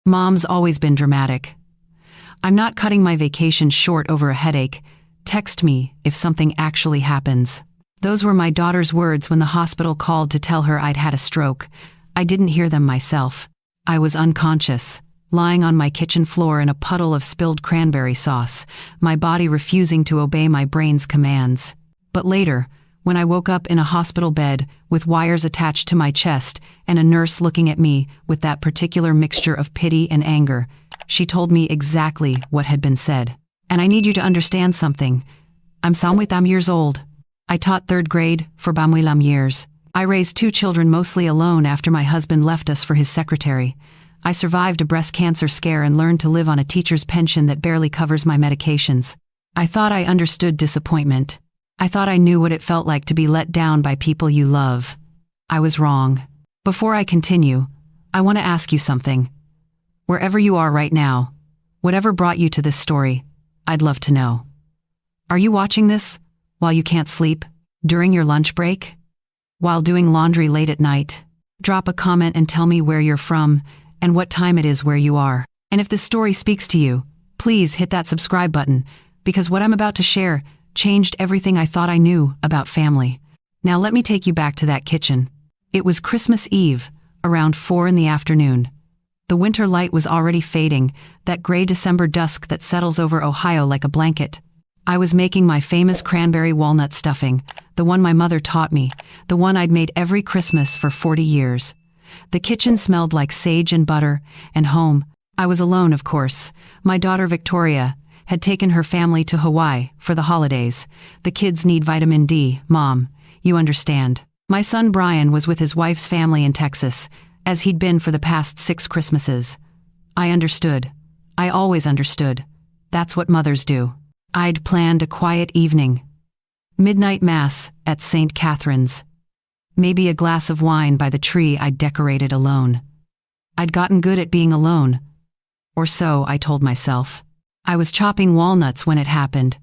Mom's always been dramatic. I'm not cutting my vacation short over a headache. Text me if something actually happens. Those were my daughter's words when the hospital called to tell her I'd had a stroke. I didn't hear them myself. I was unconscious, lying on my kitchen floor in a puddle of spilled cranberry sauce, my body refusing to obey my brain's commands. But later, when I woke up in a hospital bed with wires attached to my chest and a nurse looking at me with that particular mixture of pity and anger, she told me exactly what had been said. And I need you to understand something. I'm 28 years old. I taught 3rd grade for 28 years. I raised 2 children mostly alone after my husband left us for his secretary. I survived a breast cancer scare and learned to live on a teacher's pension that barely covers my medications. I thought I understood disappointment. I thought I knew what it felt like to be let down by people you love. I was wrong. Before I continue, I want to ask you something. Wherever you are right now, whatever brought you to this story, I'd love to know. Are you watching this while you can't sleep? During your lunch break? While doing laundry late at night? Drop a comment and tell me where you're from and what time it is where you are. And if this story speaks to you, please hit that subscribe button, because what I'm about to share changed everything I thought I knew about family. Now let me take you back to that kitchen. It was Christmas Eve, around 4 in the afternoon. The winter light was already fading, that gray December dusk that settles over Ohio like a blanket. I was making my famous cranberry walnut stuffing, the one my mother taught me, the one I'd made every Christmas for 40 years. The kitchen smelled like sage and butter, and home. I was alone, of course. My daughter Victoria had taken her family to Hawaii for the holidays. The kids need vitamin D, Mom. You understand. My son Brian was with his wife's family in Texas, as he'd been for the past 6 Christmases. I understood. I always understood. That's what mothers do. I'd planned a quiet evening. Midnight Mass at St. Catherine's. Maybe a glass of wine by the tree I'd decorated alone. I'd gotten good at being alone. Or so I told myself. I was chopping walnuts when it happened.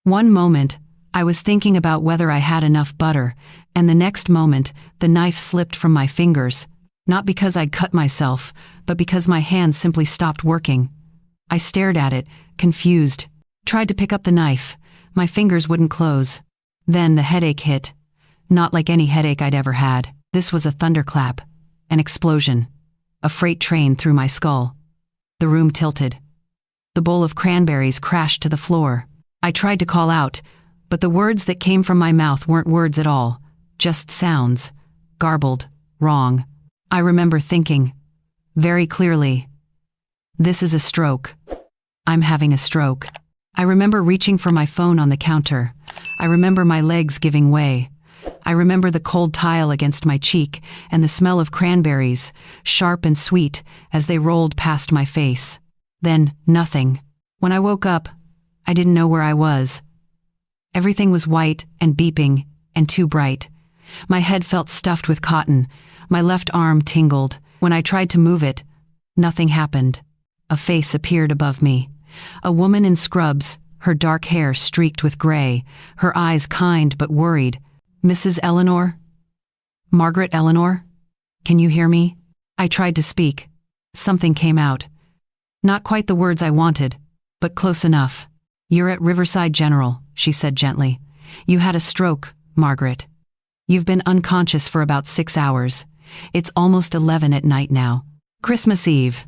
One moment, I was thinking about whether I had enough butter, and the next moment, the knife slipped from my fingers, not because I'd cut myself, but because my hand simply stopped working. I stared at it, confused, tried to pick up the knife. My fingers wouldn't close. Then the headache hit. Not like any headache I'd ever had. This was a thunderclap, an explosion, a freight train through my skull. The room tilted. The bowl of cranberries crashed to the floor. I tried to call out, but the words that came from my mouth weren't words at all, just sounds, garbled, wrong. I remember thinking, very clearly, this is a stroke. I'm having a stroke. I remember reaching for my phone on the counter. I remember my legs giving way. I remember the cold tile against my cheek and the smell of cranberries, sharp and sweet, as they rolled past my face. Then, nothing. When I woke up, I didn't know where I was. Everything was white and beeping and too bright. My head felt stuffed with cotton. My left arm tingled. When I tried to move it, nothing happened. A face appeared above me. A woman in scrubs, her dark hair streaked with gray, her eyes kind but worried. Mrs. Eleanor? Margaret Eleanor? Can you hear me? I tried to speak. Something came out. Not quite the words I wanted, but close enough. You're at Riverside General, she said gently. You had a stroke, Margaret. You've been unconscious for about 6 hours. It's almost 11 at night now. Christmas Eve.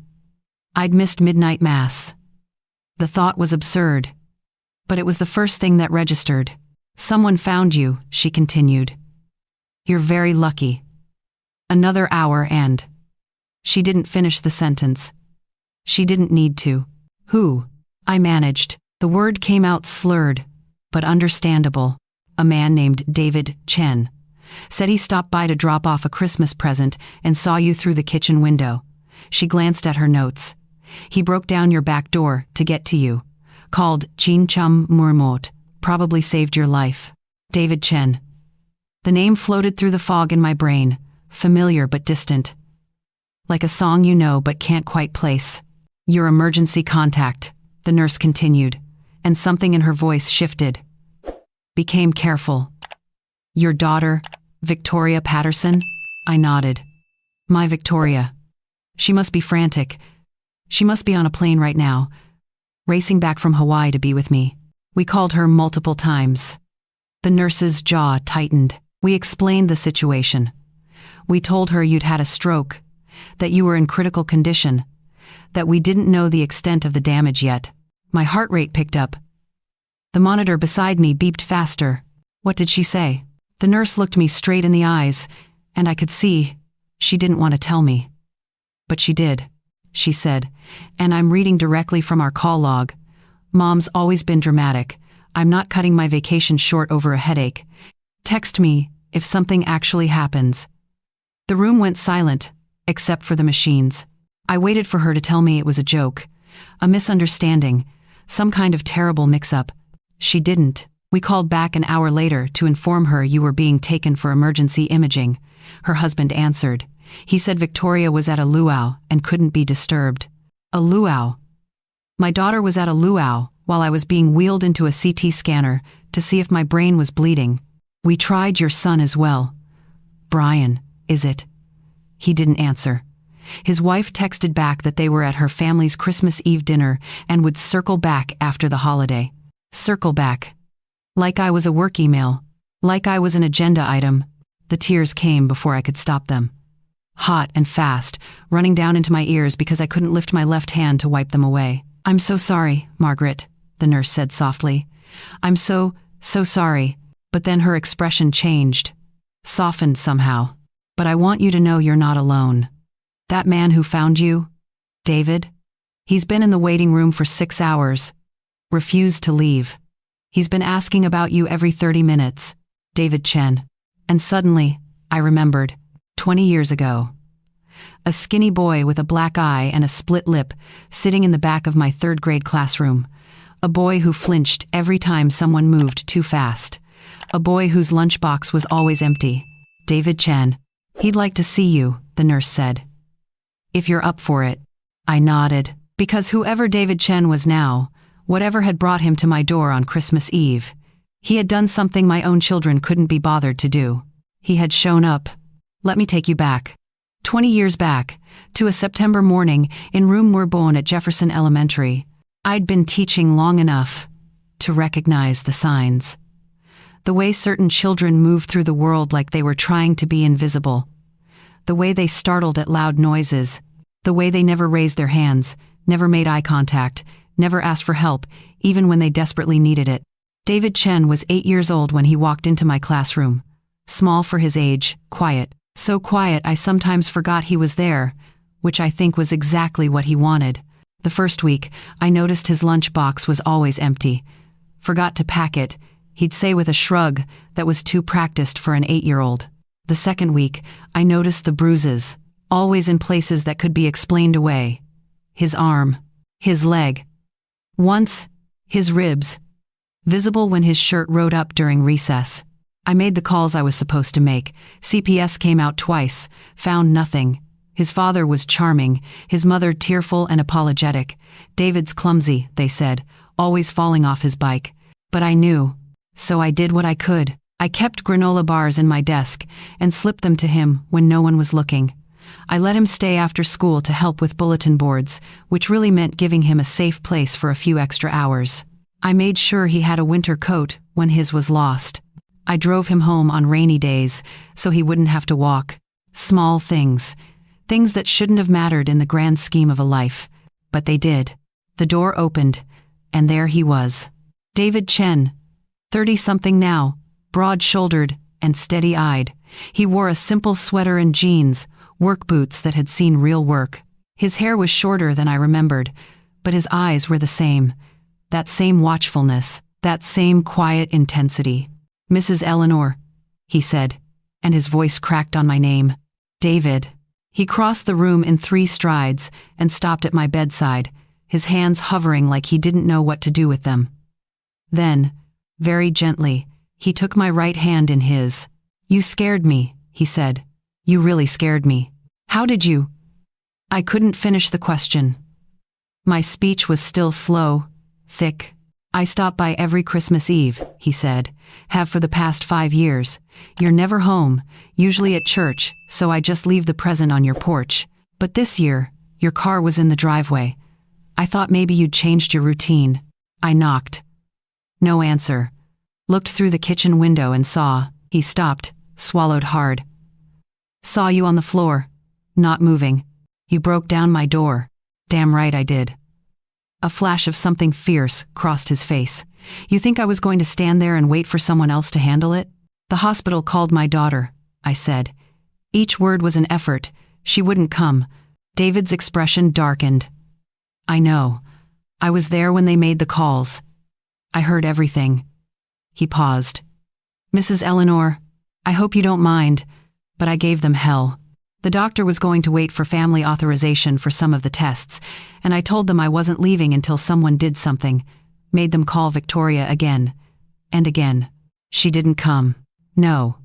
I'd missed midnight mass. The thought was absurd, but it was the first thing that registered. Someone found you, she continued. You're very lucky. Another hour and... She didn't finish the sentence. She didn't need to. Who? I managed. The word came out slurred, but understandable. A man named David Chen. Said he stopped by to drop off a Christmas present and saw you through the kitchen window. She glanced at her notes. He broke down your back door to get to you. Called Chin Chum Murmot. Probably saved your life. David Chen. The name floated through the fog in my brain, familiar but distant. Like a song you know but can't quite place. Your emergency contact, the nurse continued, and something in her voice shifted. Became careful. Your daughter, Victoria Patterson? I nodded. My Victoria. She must be frantic. She must be on a plane right now, racing back from Hawaii to be with me. We called her multiple times. The nurse's jaw tightened. We explained the situation. We told her you'd had a stroke, that you were in critical condition, that we didn't know the extent of the damage yet. My heart rate picked up. The monitor beside me beeped faster. What did she say? The nurse looked me straight in the eyes, and I could see she didn't want to tell me. But she did, she said, and I'm reading directly from our call log. Mom's always been dramatic. I'm not cutting my vacation short over a headache. Text me if something actually happens. The room went silent, except for the machines. I waited for her to tell me it was a joke, a misunderstanding, some kind of terrible mix-up. She didn't. We called back an hour later to inform her you were being taken for emergency imaging. Her husband answered. He said Victoria was at a luau and couldn't be disturbed. A luau. My daughter was at a luau while I was being wheeled into a CT scanner to see if my brain was bleeding. We tried your son as well. Brian, is it? He didn't answer. His wife texted back that they were at her family's Christmas Eve dinner and would circle back after the holiday. Circle back. Like I was a work email. Like I was an agenda item. The tears came before I could stop them. Hot and fast, running down into my ears because I couldn't lift my left hand to wipe them away. I'm so sorry, Margaret, the nurse said softly. I'm so sorry. But then her expression changed. Softened somehow. But I want you to know you're not alone. That man who found you, David, he's been in the waiting room for 6 hours. Refused to leave. He's been asking about you every 30 minutes. David Chen. And suddenly, I remembered. 20 years ago. A skinny boy with a black eye and a split lip sitting in the back of my third-grade classroom. A boy who flinched every time someone moved too fast. A boy whose lunchbox was always empty. David Chen. He'd like to see you, the nurse said. If you're up for it. I nodded, because whoever David Chen was now, whatever had brought him to my door on Christmas Eve, he had done something my own children couldn't be bothered to do. He had shown up. Let me take you back. 20 years back, to a September morning in Room Murbon at Jefferson Elementary. I'd been teaching long enough to recognize the signs. The way certain children moved through the world like they were trying to be invisible. The way they startled at loud noises. The way they never raised their hands, never made eye contact, never asked for help, even when they desperately needed it. David Chen was 8 years old when he walked into my classroom. Small for his age, quiet. So quiet I sometimes forgot he was there, which I think was exactly what he wanted. The first week, I noticed his lunchbox was always empty. Forgot to pack it, he'd say with a shrug that was too practiced for an 8-year-old. The second week, I noticed the bruises, always in places that could be explained away. His arm, his leg. Once, his ribs, visible when his shirt rode up during recess. I made the calls I was supposed to make. CPS came out twice, found nothing. His father was charming, his mother tearful and apologetic. David's clumsy, they said, always falling off his bike. But I knew, so I did what I could. I kept granola bars in my desk and slipped them to him when no one was looking. I let him stay after school to help with bulletin boards, which really meant giving him a safe place for a few extra hours. I made sure he had a winter coat when his was lost. I drove him home on rainy days so he wouldn't have to walk. Small things. Things that shouldn't have mattered in the grand scheme of a life. But they did. The door opened, and there he was. David Chen, 30-something now, broad-shouldered and steady-eyed. He wore a simple sweater and jeans, work boots that had seen real work. His hair was shorter than I remembered, but his eyes were the same. That same watchfulness, that same quiet intensity. Mrs. Eleanor, he said, and his voice cracked on my name. David. He crossed the room in 3 strides and stopped at my bedside, his hands hovering like he didn't know what to do with them. Then, very gently, he took my right hand in his. You scared me, he said. You really scared me. How did you? I couldn't finish the question. My speech was still slow, thick. I stop by every Christmas Eve, he said. Have for the past 5 years. You're never home, usually at church, so I just leave the present on your porch. But this year, Your car was in the driveway. I thought maybe you'd changed your routine. I knocked. No answer. Looked through the kitchen window and saw. He stopped, swallowed hard. Saw you on the floor, not moving. You broke down my door. Damn right I did. A flash of something fierce crossed his face. You think I was going to stand there and wait for someone else to handle it? The hospital called my daughter, I said. Each word was an effort. She wouldn't come. David's expression darkened. I know. I was there when they made the calls. I heard everything. He paused. Mrs. Eleanor, I hope you don't mind, but I gave them hell. The doctor was going to wait for family authorization for some of the tests, and I told them I wasn't leaving until someone did something, made them call Victoria again. And again. She didn't come. No.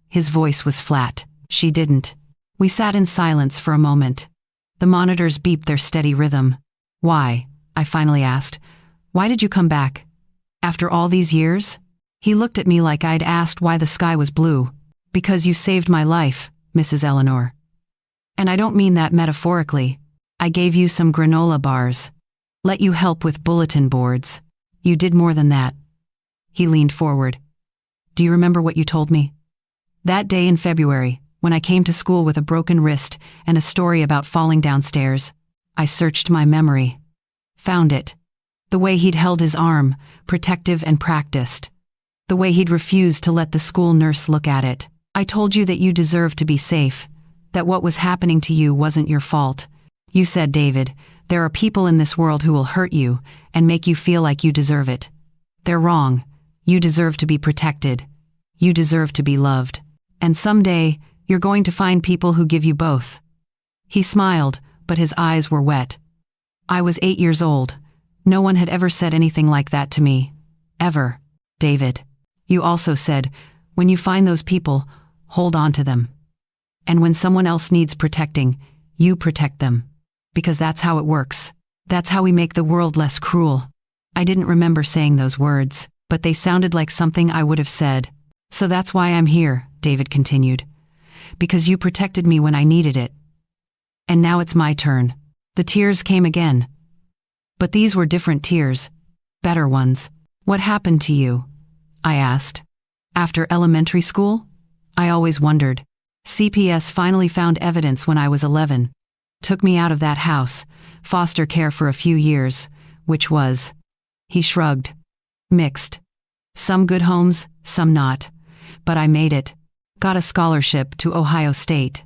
His voice was flat. She didn't. We sat in silence for a moment. The monitors beeped their steady rhythm. Why? I finally asked. Why did you come back? After all these years? He looked at me like I'd asked why the sky was blue. Because you saved my life, Mrs. Eleanor. And I don't mean that metaphorically. I gave you some granola bars. Let you help with bulletin boards. You did more than that. He leaned forward. Do you remember what you told me? That day in February, when I came to school with a broken wrist and a story about falling downstairs, I searched my memory. Found it. The way he'd held his arm, protective and practiced. The way he'd refused to let the school nurse look at it. I told you that you deserved to be safe, that what was happening to you wasn't your fault. You said, David, there are people in this world who will hurt you and make you feel like you deserve it. They're wrong. You deserve to be protected. You deserve to be loved. And someday, you're going to find people who give you both. He smiled, but his eyes were wet. I was 8 years old. No one had ever said anything like that to me. Ever. David. You also said, when you find those people, hold on to them. And when someone else needs protecting, you protect them. Because that's how it works. That's how we make the world less cruel. I didn't remember saying those words, but they sounded like something I would have said. So that's why I'm here, David continued. Because you protected me when I needed it. And now it's my turn. The tears came again. But these were different tears. Better ones. What happened to you? I asked. After elementary school? I always wondered. CPS finally found evidence when I was 11. Took me out of that house, foster care for a few years, which was... He shrugged. Mixed. Some good homes, some not. But I made it. Got a scholarship to Ohio State.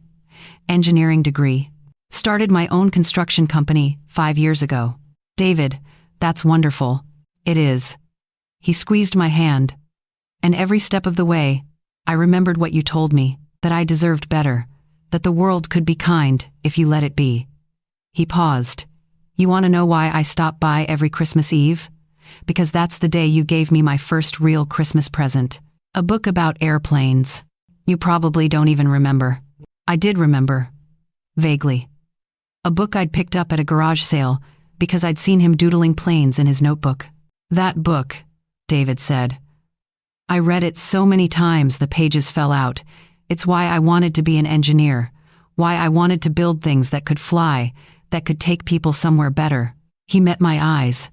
Engineering degree. Started my own construction company 5 years ago. David, that's wonderful. It is. He squeezed my hand. And every step of the way, I remembered what you told me, that I deserved better, that the world could be kind if you let it be. He paused. You want to know why I stop by every Christmas Eve? Because that's the day you gave me my first real Christmas present. A book about airplanes. You probably don't even remember. I did remember. Vaguely. A book I'd picked up at a garage sale because I'd seen him doodling planes in his notebook. That book, David said. I read it so many times the pages fell out. It's why I wanted to be an engineer. Why I wanted to build things that could fly, that could take people somewhere better. He met my eyes.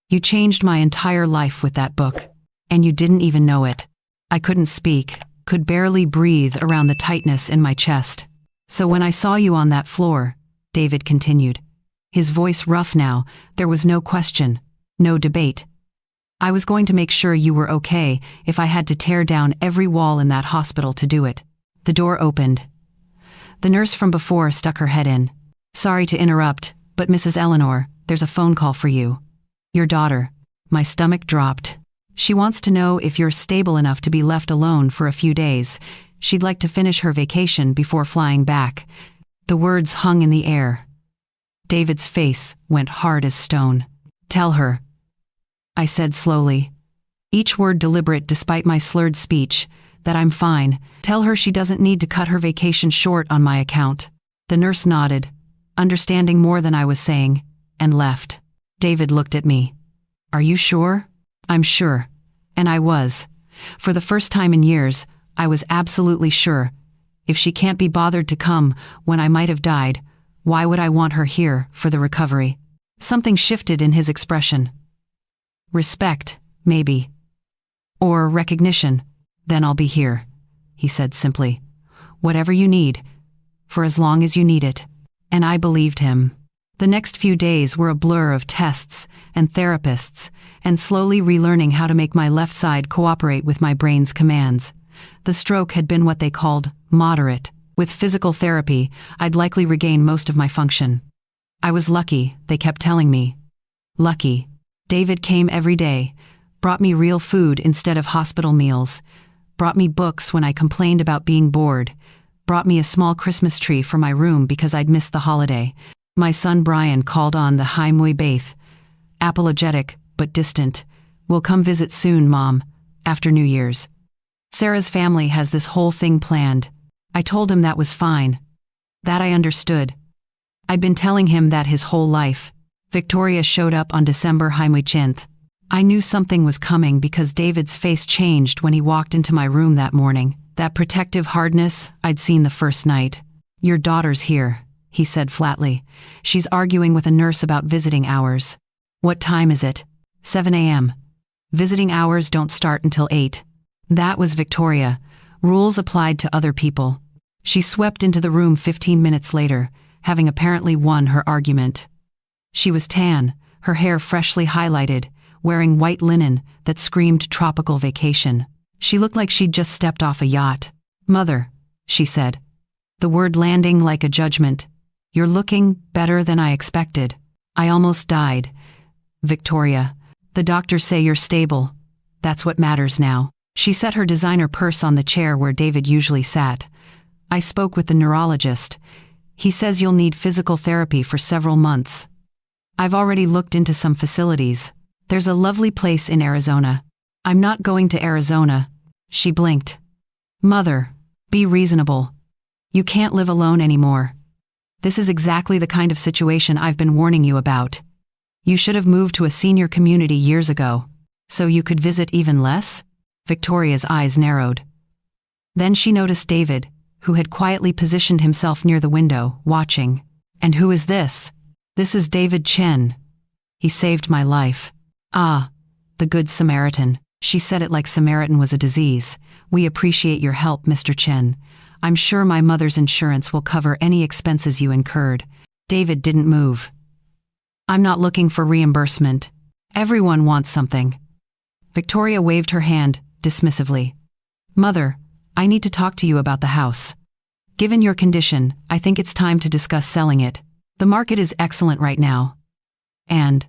You changed my entire life with that book. And you didn't even know it. I couldn't speak, could barely breathe around the tightness in my chest. So when I saw you on that floor, David continued. His voice rough now, there was no question, no debate. I was going to make sure you were okay if I had to tear down every wall in that hospital to do it. The door opened. The nurse from before stuck her head in. Sorry to interrupt, but Mrs. Eleanor, there's a phone call for you. Your daughter. My stomach dropped. She wants to know if you're stable enough to be left alone for a few days. She'd like to finish her vacation before flying back. The words hung in the air. David's face went hard as stone. Tell her. I said slowly, each word deliberate despite my slurred speech, that I'm fine. Tell her she doesn't need to cut her vacation short on my account. The nurse nodded, understanding more than I was saying, and left. David looked at me. Are you sure? I'm sure. And I was. For the first time in years, I was absolutely sure. If she can't be bothered to come when I might have died, Why would I want her here for the recovery? Something shifted in his expression. Respect, maybe. Or recognition. Then I'll be here, he said simply. Whatever you need, for as long as you need it. And I believed him. The next few days were a blur of tests and therapists, and slowly relearning how to make my left side cooperate with my brain's commands. The stroke had been what they called moderate. With physical therapy, I'd likely regain most of my function. I was lucky, they kept telling me. Lucky. David came every day, brought me real food instead of hospital meals, brought me books when I complained about being bored, brought me a small Christmas tree for my room because I'd missed the holiday. My son Brian called on the Hi Muy Baith, apologetic but distant. We'll come visit soon, Mom, after New Year's. Sarah's family has this whole thing planned. I told him that was fine. That I understood. I'd been telling him that his whole life. Victoria showed up on December 10th. I knew something was coming because David's face changed when he walked into my room that morning. That protective hardness I'd seen the first night. Your daughter's here, he said flatly. She's arguing with a nurse about visiting hours. What time is it? 7 a.m. Visiting hours don't start until 8. That was Victoria. Rules applied to other people. She swept into the room 15 minutes later, having apparently won her argument. She was tan, her hair freshly highlighted, wearing white linen that screamed tropical vacation. She looked like she'd just stepped off a yacht. Mother, she said, the word landing like a judgment. You're looking better than I expected. I almost died. Victoria, the doctors say you're stable. That's what matters now. She set her designer purse on the chair where David usually sat. I spoke with the neurologist. He says you'll need physical therapy for several months. I've already looked into some facilities. There's a lovely place in Arizona. I'm not going to Arizona. She blinked. Mother, be reasonable. You can't live alone anymore. This is exactly the kind of situation I've been warning you about. You should have moved to a senior community years ago, so you could visit even less? Victoria's eyes narrowed. Then she noticed David, who had quietly positioned himself near the window, watching. And who is this? This is David Chen. He saved my life. Ah, the Good Samaritan. She said it like Samaritan was a disease. We appreciate your help, Mr. Chen. I'm sure my mother's insurance will cover any expenses you incurred. David didn't move. I'm not looking for reimbursement. Everyone wants something. Victoria waved her hand dismissively. Mother, I need to talk to you about the house. Given your condition, I think it's time to discuss selling it. The market is excellent right now. And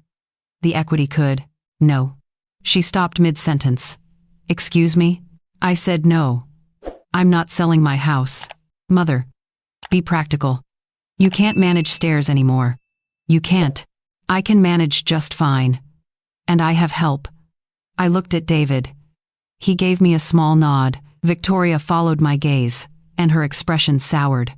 the equity could. No. She stopped mid-sentence. Excuse me? I said no. I'm not selling my house. Mother, be practical. You can't manage stairs anymore. You can't. I can manage just fine. And I have help. I looked at David. He gave me a small nod. Victoria followed my gaze, and her expression soured.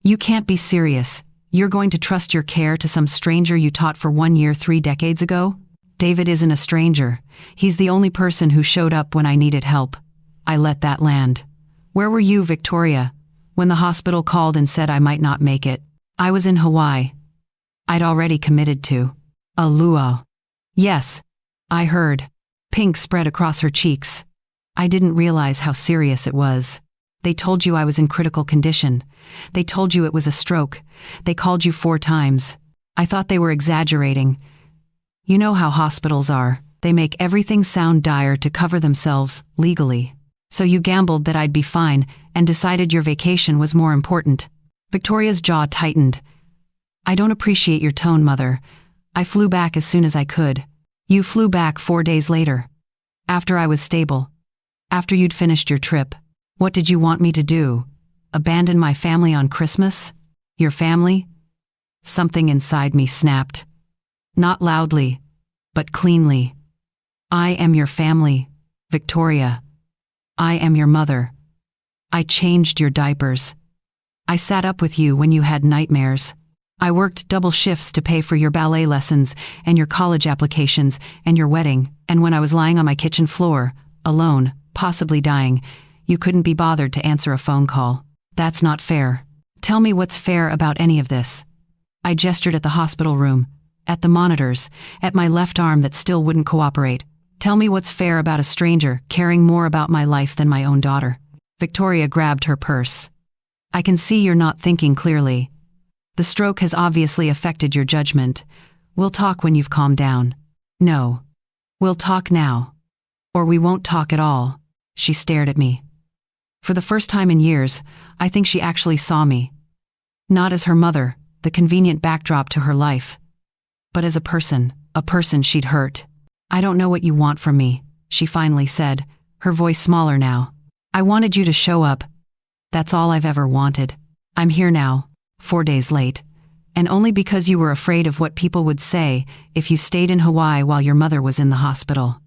You can't be serious. You're going to trust your care to some stranger you taught for 1 year 3 decades ago? David isn't a stranger. He's the only person who showed up when I needed help. I let that land. Where were you, Victoria, when the hospital called and said I might not make it? I was in Hawaii. I'd already committed to a luau. Yes, I heard. Pink spread across her cheeks. I didn't realize how serious it was. They told you I was in critical condition. They told you it was a stroke. They called you 4 times. I thought they were exaggerating. You know how hospitals are. They make everything sound dire to cover themselves legally. So you gambled that I'd be fine and decided your vacation was more important. Victoria's jaw tightened. I don't appreciate your tone, Mother. I flew back as soon as I could. You flew back 4 days later. After I was stable. After you'd finished your trip. What did you want me to do? Abandon my family on Christmas? Your family? Something inside me snapped. Not loudly, but cleanly. I am your family, Victoria. I am your mother. I changed your diapers. I sat up with you when you had nightmares. I worked double shifts to pay for your ballet lessons and your college applications and your wedding, and when I was lying on my kitchen floor, alone, possibly dying, you couldn't be bothered to answer a phone call. That's not fair. Tell me what's fair about any of this. I gestured at the hospital room, at the monitors, at my left arm that still wouldn't cooperate. Tell me what's fair about a stranger caring more about my life than my own daughter. Victoria grabbed her purse. I can see you're not thinking clearly. The stroke has obviously affected your judgment. We'll talk when you've calmed down. No. We'll talk now. Or we won't talk at all. She stared at me. For the first time in years, I think she actually saw me. Not as her mother, the convenient backdrop to her life, but as a person she'd hurt. I don't know what you want from me, she finally said, her voice smaller now. I wanted you to show up. That's all I've ever wanted. I'm here now, 4 days late, and only because you were afraid of what people would say if you stayed in Hawaii while your mother was in the hospital.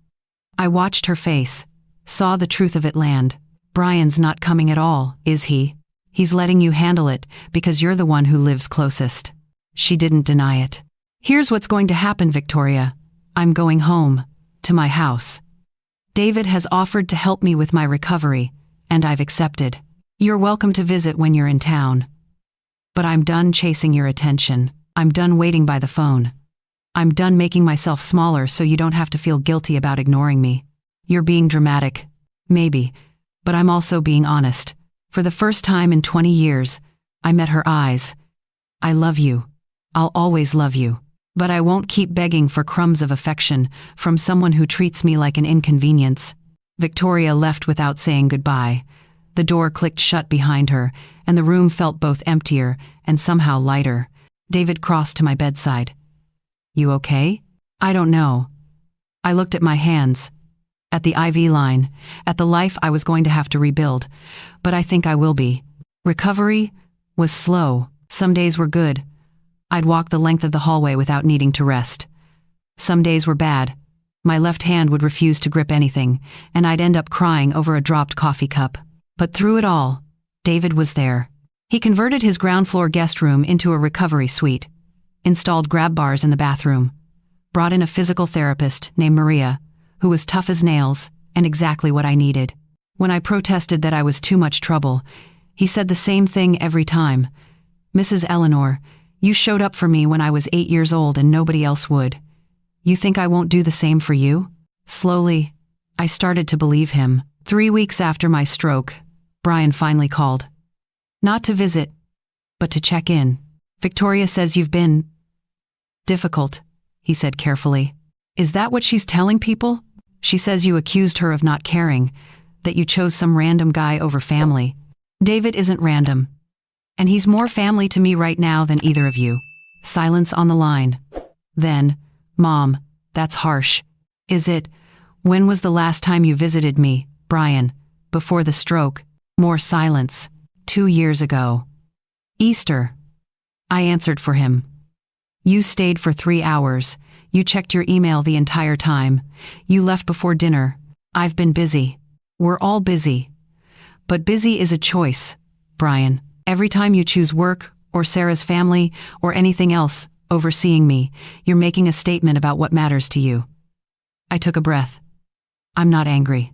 I watched her face, saw the truth of it land. Brian's not coming at all, is he? He's letting you handle it because you're the one who lives closest. She didn't deny it. Here's what's going to happen, Victoria. I'm going home, to my house. David has offered to help me with my recovery, and I've accepted. You're welcome to visit when you're in town. But I'm done chasing your attention. I'm done waiting by the phone. I'm done making myself smaller so you don't have to feel guilty about ignoring me. You're being dramatic. Maybe. But I'm also being honest. For the first time in 20 years, I met her eyes. I love you. I'll always love you. But I won't keep begging for crumbs of affection from someone who treats me like an inconvenience. Victoria left without saying goodbye. The door clicked shut behind her, and the room felt both emptier and somehow lighter. David crossed to my bedside. You okay? I don't know. I looked at my hands, at the IV line, at the life I was going to have to rebuild, but I think I will be. Recovery was slow. Some days were good. I'd walk the length of the hallway without needing to rest. Some days were bad. My left hand would refuse to grip anything, and I'd end up crying over a dropped coffee cup. But through it all, David was there. He converted his ground floor guest room into a recovery suite, installed grab bars in the bathroom, brought in a physical therapist named Maria, who was tough as nails and exactly what I needed. When I protested that I was too much trouble, he said the same thing every time. Mrs. Eleanor, you showed up for me when I was 8 years old and nobody else would. You think I won't do the same for you? Slowly, I started to believe him. 3 weeks after my stroke, Brian finally called. Not to visit, but to check in. Victoria says you've been difficult, he said carefully. Is that what she's telling people? She says you accused her of not caring, that you chose some random guy over family. David isn't random. And he's more family to me right now than either of you. Silence on the line. Then, Mom, that's harsh. Is it? When was the last time you visited me, Brian? Before the stroke. More silence. 2 years ago. Easter. I answered for him. You stayed for 3 hours. You checked your email the entire time. You left before dinner. I've been busy. We're all busy. But busy is a choice, Brian. Every time you choose work, or Sarah's family, or anything else, over seeing me, you're making a statement about what matters to you. I took a breath. I'm not angry.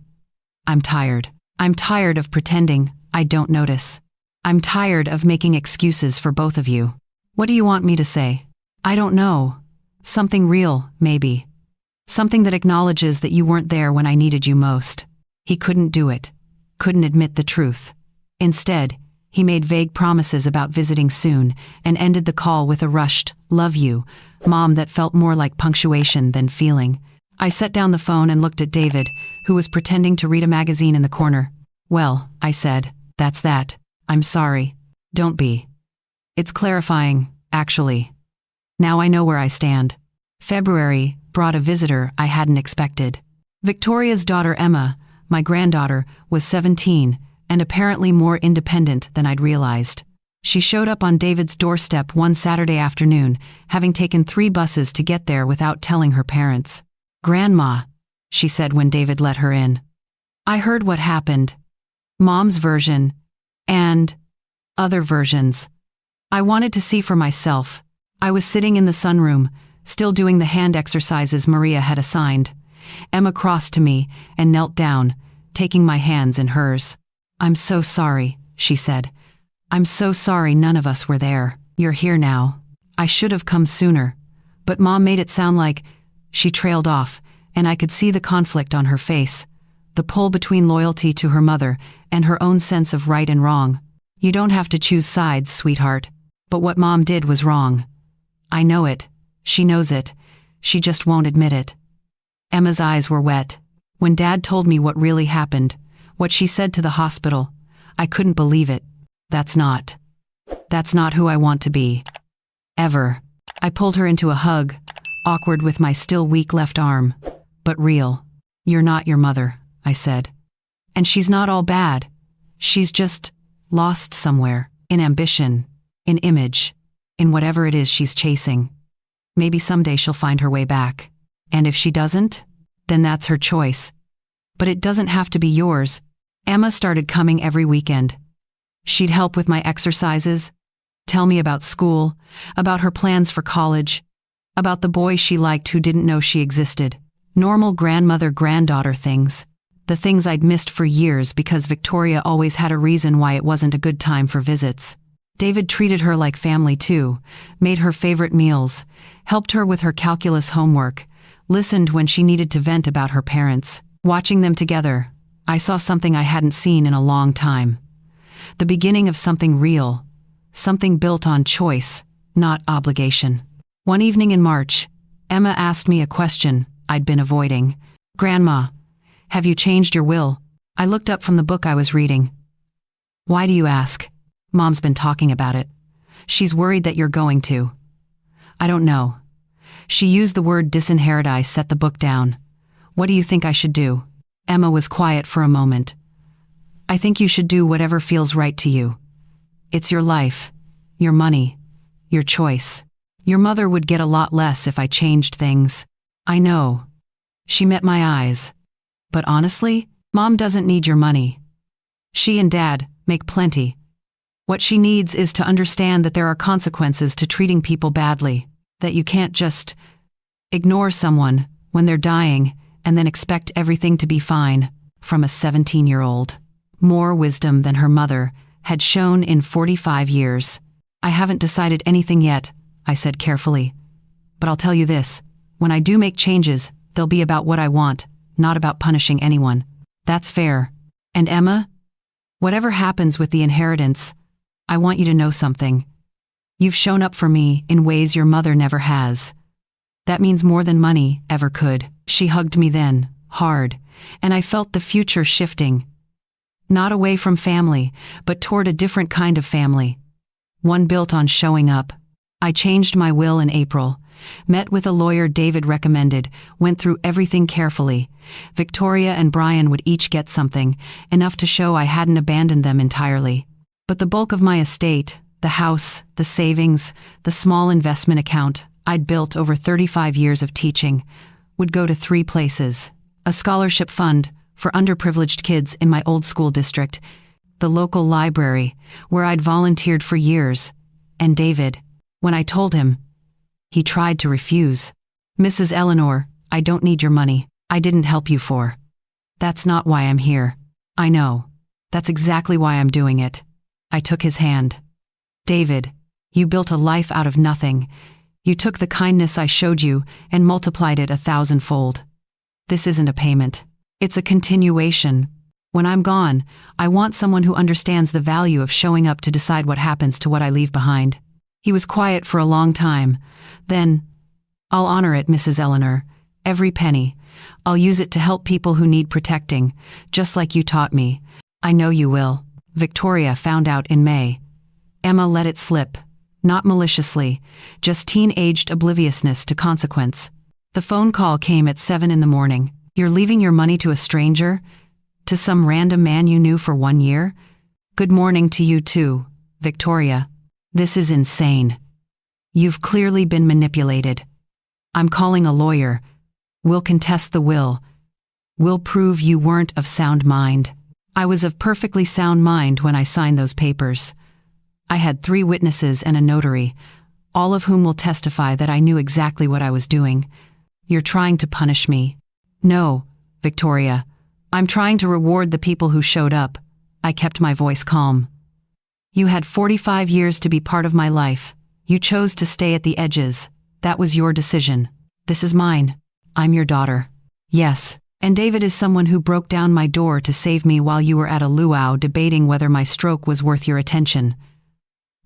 I'm tired. I'm tired of pretending I don't notice. I'm tired of making excuses for both of you. What do you want me to say? I don't know. Something real, maybe. Something that acknowledges that you weren't there when I needed you most. He couldn't do it. Couldn't admit the truth. Instead, he made vague promises about visiting soon and ended the call with a rushed, "Love you, Mom," that felt more like punctuation than feeling. I set down the phone and looked at David, who was pretending to read a magazine in the corner. Well, I said, that's that. I'm sorry. Don't be. It's clarifying, actually. Now I know where I stand. February brought a visitor I hadn't expected. Victoria's daughter Emma, my granddaughter, was 17 and apparently more independent than I'd realized. She showed up on David's doorstep one Saturday afternoon, having taken 3 buses to get there without telling her parents. "Grandma," she said when David let her in. I heard what happened. Mom's version, and other versions. I wanted to see for myself. I was sitting in the sunroom, still doing the hand exercises Maria had assigned. Emma crossed to me and knelt down, taking my hands in hers. "I'm so sorry," she said. "I'm so sorry none of us were there. You're here now." I should have come sooner. But Mom made it sound like. She trailed off, and I could see the conflict on her face, the pull between loyalty to her mother and her own sense of right and wrong. You don't have to choose sides, sweetheart. But what Mom did was wrong. I know it. She knows it. She just won't admit it. Emma's eyes were wet. When Dad told me what really happened, what she said to the hospital, I couldn't believe it. That's not who I want to be. Ever. I pulled her into a hug, awkward with my still weak left arm, but real. You're not your mother, I said. And she's not all bad. She's just lost somewhere, in ambition, in image, in whatever it is she's chasing. Maybe someday she'll find her way back. And if she doesn't, then that's her choice. But it doesn't have to be yours. Emma started coming every weekend. She'd help with my exercises, tell me about school, about her plans for college, about the boy she liked who didn't know she existed. Normal grandmother-granddaughter things. The things I'd missed for years because Victoria always had a reason why it wasn't a good time for visits. David treated her like family too, made her favorite meals, helped her with her calculus homework, listened when she needed to vent about her parents. Watching them together, I saw something I hadn't seen in a long time. The beginning of something real, something built on choice, not obligation. One evening in March, Emma asked me a question I'd been avoiding. "Grandma, have you changed your will?" I looked up from the book I was reading. "Why do you ask?" "Mom's been talking about it. She's worried that you're going to." "I don't know." She used the word disinherit. I set the book down. "What do you think I should do?" Emma was quiet for a moment. "I think you should do whatever feels right to you. It's your life, your money, your choice. Your mother would get a lot less if I changed things." "I know." She met my eyes. "But honestly, Mom doesn't need your money. She and Dad make plenty. What she needs is to understand that there are consequences to treating people badly, that you can't just ignore someone when they're dying and then expect everything to be fine," from a 17-year-old. More wisdom than her mother had shown in 45 years. "I haven't decided anything yet," I said carefully. "But I'll tell you this, when I do make changes, they'll be about what I want, not about punishing anyone." "That's fair. And Emma, whatever happens with the inheritance, I want you to know something. You've shown up for me in ways your mother never has. That means more than money ever could." She hugged me then, hard, and I felt the future shifting. Not away from family, but toward a different kind of family. One built on showing up. I changed my will in April, met with a lawyer David recommended, went through everything carefully. Victoria and Brian would each get something, enough to show I hadn't abandoned them entirely. But the bulk of my estate, the house, the savings, the small investment account I'd built over 35 years of teaching, would go to 3 places: a scholarship fund for underprivileged kids in my old school district, the local library, where I'd volunteered for years, and David. When I told him, he tried to refuse. "Mrs. Eleanor, I don't need your money. I didn't help you for. That's not why I'm here." "I know. That's exactly why I'm doing it." I took his hand. "David, you built a life out of nothing. You took the kindness I showed you and multiplied it 1,000-fold. This isn't a payment. It's a continuation. When I'm gone, I want someone who understands the value of showing up to decide what happens to what I leave behind." He was quiet for a long time. Then, "I'll honor it, Mrs. Eleanor. Every penny. I'll use it to help people who need protecting, just like you taught me." "I know you will." Victoria found out in May. Emma let it slip. Not maliciously, just teen-aged obliviousness to consequence. The phone call came at 7 in the morning. "You're leaving your money to a stranger? To some random man you knew for 1 year? Good morning to you too, Victoria. This is insane. You've clearly been manipulated. I'm calling a lawyer. We'll contest the will. We'll prove you weren't of sound mind." I was of perfectly sound mind when I signed those papers. I had 3 witnesses and a notary, all of whom will testify that I knew exactly what I was doing. "You're trying to punish me." "No, Victoria. I'm trying to reward the people who showed up." I kept my voice calm. "You had 45 years to be part of my life. You chose to stay at the edges. That was your decision. This is mine. I'm your daughter. Yes. And David is someone who broke down my door to save me while you were at a luau debating whether my stroke was worth your attention.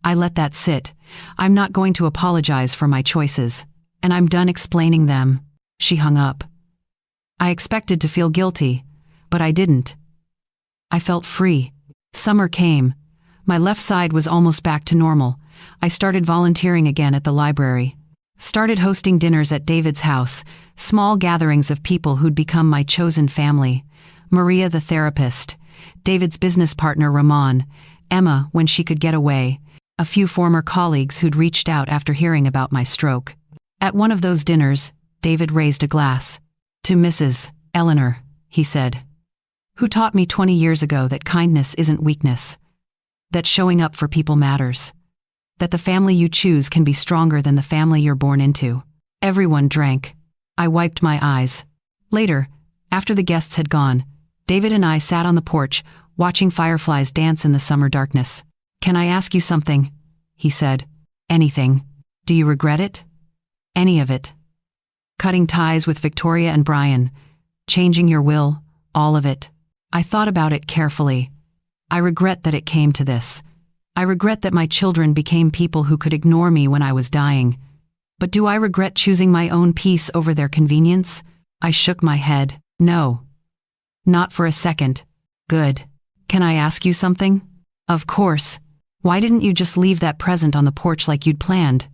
I let that sit. I'm not going to apologize for my choices. And I'm done explaining them. She hung up. I expected to feel guilty, but I didn't. I felt free. Summer came. My left side was almost back to normal. I started volunteering again at the library. Started hosting dinners at David's house, small gatherings of people who'd become my chosen family. Maria the therapist, David's business partner Ramon, Emma when she could get away, a few former colleagues who'd reached out after hearing about my stroke. At one of those dinners, David raised a glass. To Mrs. Eleanor, he said, who taught me 20 years ago that kindness isn't weakness, that showing up for people matters, that the family you choose can be stronger than the family you're born into. Everyone drank. I wiped my eyes. Later, after the guests had gone, David and I sat on the porch, watching fireflies dance in the summer darkness. Can I ask you something? He said. Anything. Do you regret it? Any of it. Cutting ties with Victoria and Brian, changing your will, all of it. I thought about it carefully. I regret that it came to this. I regret that my children became people who could ignore me when I was dying. But do I regret choosing my own peace over their convenience? I shook my head. No. Not for a second. Good. Can I ask you something? Of course. Why didn't you just leave that present on the porch like you'd planned?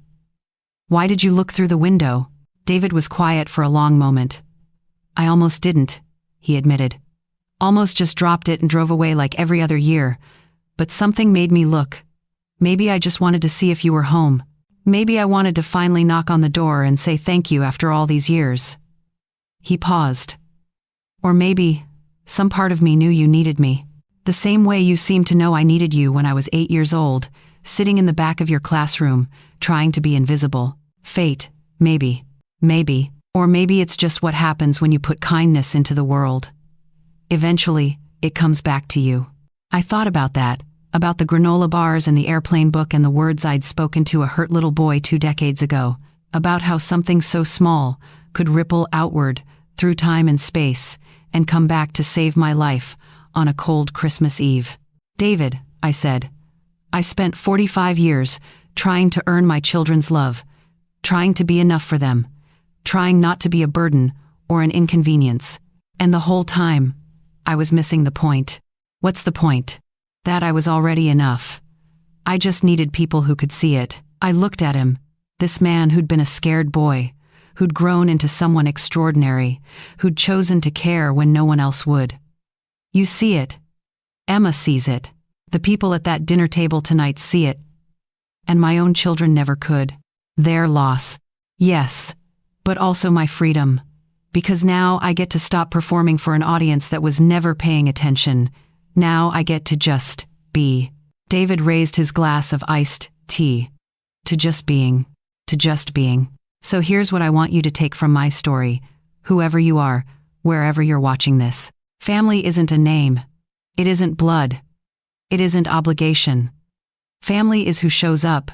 Why did you look through the window? David was quiet for a long moment. I almost didn't, he admitted. Almost just dropped it and drove away like every other year. But something made me look. Maybe I just wanted to see if you were home. Maybe I wanted to finally knock on the door and say thank you after all these years. He paused. Or maybe some part of me knew you needed me. The same way you seemed to know I needed you when I was 8 years old, sitting in the back of your classroom, trying to be invisible. Fate, maybe. Maybe. Or maybe it's just what happens when you put kindness into the world. Eventually, it comes back to you. I thought about that, about the granola bars and the airplane book and the words I'd spoken to a hurt little boy 2 decades ago, about how something so small could ripple outward through time and space and come back to save my life on a cold Christmas Eve. David, I said, I spent 45 years trying to earn my children's love, trying to be enough for them, trying not to be a burden or an inconvenience. And the whole time, I was missing the point. What's the point? That I was already enough. I just needed people who could see it. I looked at him, this man who'd been a scared boy, who'd grown into someone extraordinary, who'd chosen to care when no one else would. You see it. Emma sees it. The people at that dinner table tonight see it. And my own children never could. Their loss. Yes, but also my freedom. Because now I get to stop performing for an audience that was never paying attention. Now I get to just be. David raised his glass of iced tea. To just being. To just being. So here's what I want you to take from my story, whoever you are, wherever you're watching this. Family isn't a name. It isn't blood. It isn't obligation. Family is who shows up.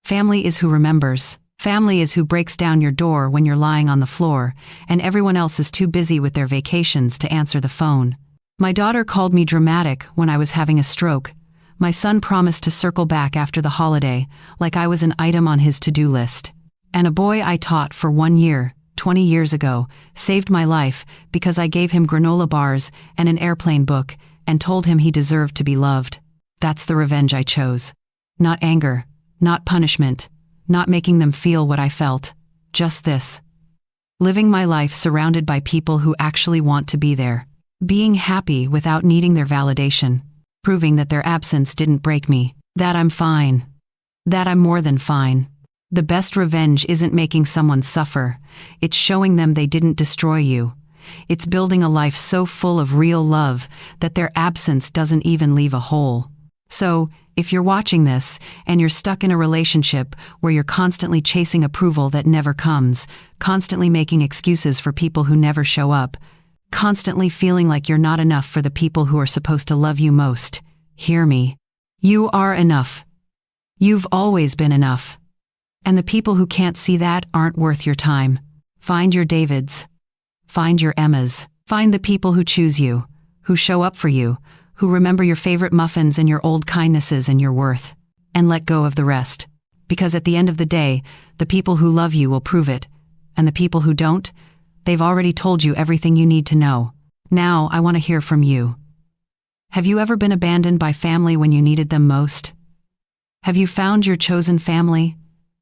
Family is who remembers. Family is who breaks down your door when you're lying on the floor, and everyone else is too busy with their vacations to answer the phone. My daughter called me dramatic when I was having a stroke. My son promised to circle back after the holiday, like I was an item on his to-do list. And a boy I taught for 1 year, 20 years ago, saved my life because I gave him granola bars and an airplane book and told him he deserved to be loved. That's the revenge I chose. Not anger, not punishment, not making them feel what I felt. Just this. Living my life surrounded by people who actually want to be there. Being happy without needing their validation. Proving that their absence didn't break me. That I'm fine. That I'm more than fine. The best revenge isn't making someone suffer. It's showing them they didn't destroy you. It's building a life so full of real love that their absence doesn't even leave a hole. So, if you're watching this, and you're stuck in a relationship where you're constantly chasing approval that never comes, constantly making excuses for people who never show up, constantly feeling like you're not enough for the people who are supposed to love you most, hear me. You are enough. You've always been enough. And the people who can't see that aren't worth your time. Find your Davids. Find your Emmas. Find the people who choose you, who show up for you, who remember your favorite muffins and your old kindnesses and your worth. And let go of the rest. Because at the end of the day, the people who love you will prove it. And the people who don't, they've already told you everything you need to know. Now I want to hear from you. Have you ever been abandoned by family when you needed them most? Have you found your chosen family?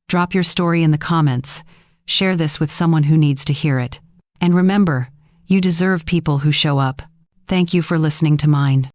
Drop your story in the comments. Share this with someone who needs to hear it. And remember, you deserve people who show up. Thank you for listening to mine.